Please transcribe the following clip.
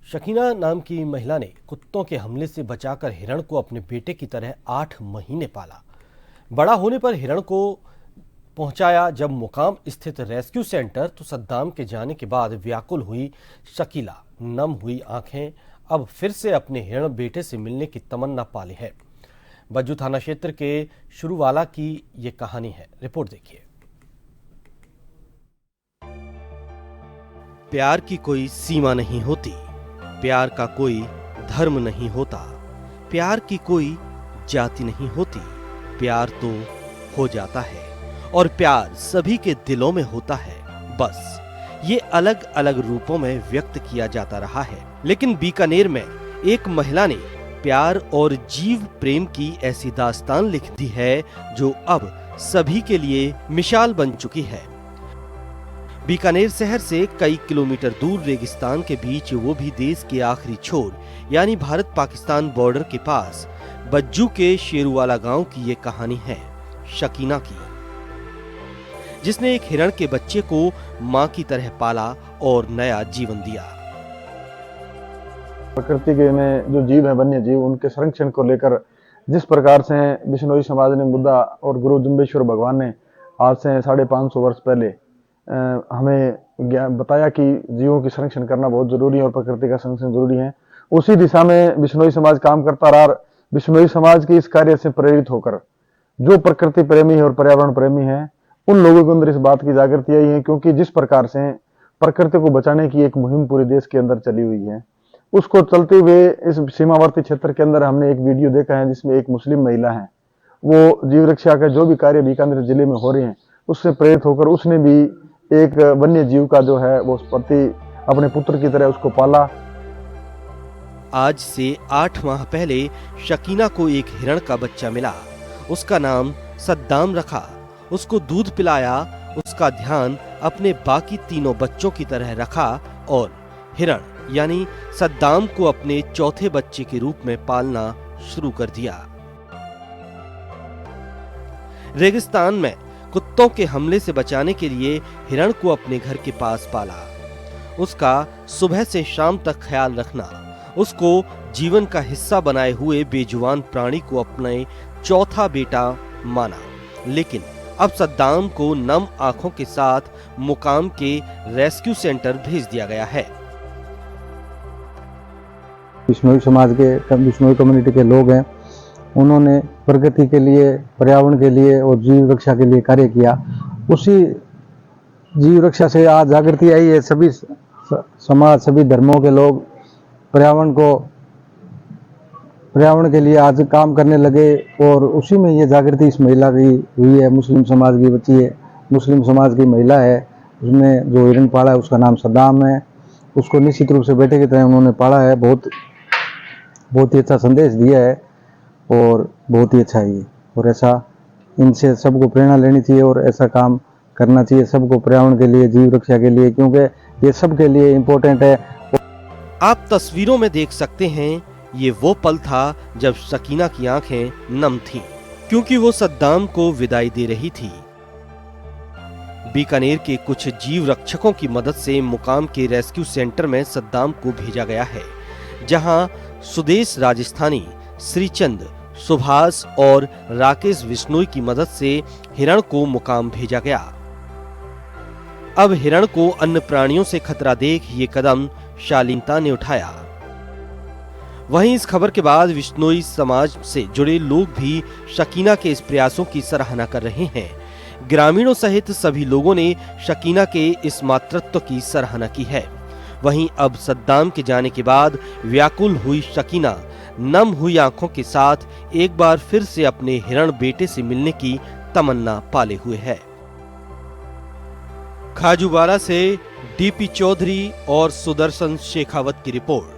शकीना नाम की महिला ने कुत्तों के हमले से बचाकर हिरण को अपने बेटे की तरह 8 महीने पाला। बड़ा होने पर हिरण को पहुंचाया जब मुकाम स्थित रेस्क्यू सेंटर तो सद्दाम के जाने के बाद व्याकुल हुई शकीला। नम हुई आंखें अब फिर से अपने हिरण बेटे से मिलने की तमन्ना पाले है। बज्जू थाना क्षेत्र के शुरूवाला की ये कहानी है, रिपोर्ट देखिए। प्यार की कोई सीमा नहीं होती, प्यार का कोई धर्म नहीं होता, प्यार की कोई जाति नहीं होती, प्यार तो हो जाता है और प्यार सभी के दिलों में होता है। बस ये अलग अलग रूपों में व्यक्त किया जाता रहा है। लेकिन बीकानेर में एक महिला ने प्यार और जीव प्रेम की ऐसी दास्तान लिख दी है जो अब सभी के लिए मिसाल बन चुकी है। बीकानेर शहर से कई किलोमीटर दूर रेगिस्तान के बीच, वो भी देश के आखिरी छोर यानी भारत पाकिस्तान बॉर्डर के पास बज्जू के शेरूवाला गांव की ये कहानी है शकीना की, जिसने एक हिरण के बच्चे को मां की तरह पाला और नया जीवन दिया। प्रकृति के में जो जीव है, वन्य जीव, उनके संरक्षण को लेकर जिस प्रकार से बिश्नोई समाज ने मुद्दा और गुरु जम्बेश्वर भगवान ने आज से 550 वर्ष पहले हमें बताया कि जीवों की संरक्षण करना बहुत जरूरी है और प्रकृति का संरक्षण जरूरी है, उसी दिशा में बिश्नोई समाज काम करता रहा। बिश्नोई समाज के इस कार्य से प्रेरित होकर जो प्रकृति प्रेमी है और पर्यावरण प्रेमी है, उन लोगों के अंदर इस बात की जागृति आई है, क्योंकि जिस प्रकार से प्रकृति को बचाने की एक मुहिम पूरे देश के अंदर चली हुई है, उसको चलते हुए इस सीमावर्ती क्षेत्र के अंदर हमने एक वीडियो देखा है जिसमें एक मुस्लिम महिला है, वो जीव रक्षा का जो भी कार्य बीकानेर जिले में हो रहे हैं उससे प्रेरित होकर उसने भी एक वन्य जीव का जो है वो प्रति अपने पुत्र की तरह उसको पाला। आज से 8 माह पहले शकीना को एक हिरण का बच्चा मिला। उसका नाम सद्दाम रखा। उसको दूध पिलाया, उसका ध्यान अपने बाकी तीनों बच्चों की तरह रखा और हिरण यानी सद्दाम को अपने चौथे बच्चे के रूप में पालना शुरू कर दिया। रेगिस्तान में कुत्तों के हमले से बचाने के लिए हिरण को अपने घर के पास पाला। उसका सुबह से शाम तक ख्याल रखना, उसको जीवन का हिस्सा बनाए हुए बेजुबान प्राणी को अपने चौथा बेटा माना। लेकिन अब सद्दाम को नम आंखों के साथ मुकाम के रेस्क्यू सेंटर भेज दिया गया है। बिश्नोई समाज के, बिश्नोई कम्युनिटी के लोग हैं, उन्होंने प्रगति के लिए, पर्यावरण के लिए और जीव रक्षा के लिए कार्य किया। उसी जीव रक्षा से आज जागृति आई है। सभी समाज, सभी धर्मों के लोग पर्यावरण के लिए आज काम करने लगे और उसी में ये जागृति इस महिला की हुई है। मुस्लिम समाज की बच्ची है, मुस्लिम समाज की महिला है। उसने जो हिरण पाला है उसका नाम सद्दाम है। उसको निश्चित रूप से बेटे की तरह उन्होंने पाला है। बहुत ही अच्छा संदेश दिया है और बहुत ही अच्छा है। और ऐसा इनसे सबको प्रेरणा लेनी चाहिए और ऐसा काम करना चाहिए सबको, पर्यावरण के लिए, जीव रक्षा के लिए, क्योंकि ये सबके लिए इम्पोर्टेंट है। आप तस्वीरों में देख सकते हैं, ये वो पल था जब शकीना की आंखें नम थीं, क्योंकि वो सद्दाम को विदाई दे रही थी। बीकानेर के कुछ जीव रक्षकों की मदद से मुकाम के रेस्क्यू सेंटर में सद्दाम को भेजा गया है, जहां सुदेश राजस्थानी, श्रीचंद, सुभाष और राकेश बिश्नोई की मदद से हिरण को मुकाम भेजा गया। अब हिरण को अन्य प्राणियों से खतरा देख ये कदम शालीनता ने उठाया। वहीं इस खबर के बाद बिश्नोई समाज से जुड़े लोग भी शकीना के इस प्रयासों की सराहना कर रहे हैं। ग्रामीणों सहित सभी लोगों ने शकीना के इस मातृत्व की सराहना की है। वहीं अब सद्दाम के जाने के बाद व्याकुल हुई शकीना नम हुई आंखों के साथ एक बार फिर से अपने हिरण बेटे से मिलने की तमन्ना पाले हुए है। खाजूवाड़ा से डीपी चौधरी और सुदर्शन शेखावत की रिपोर्ट।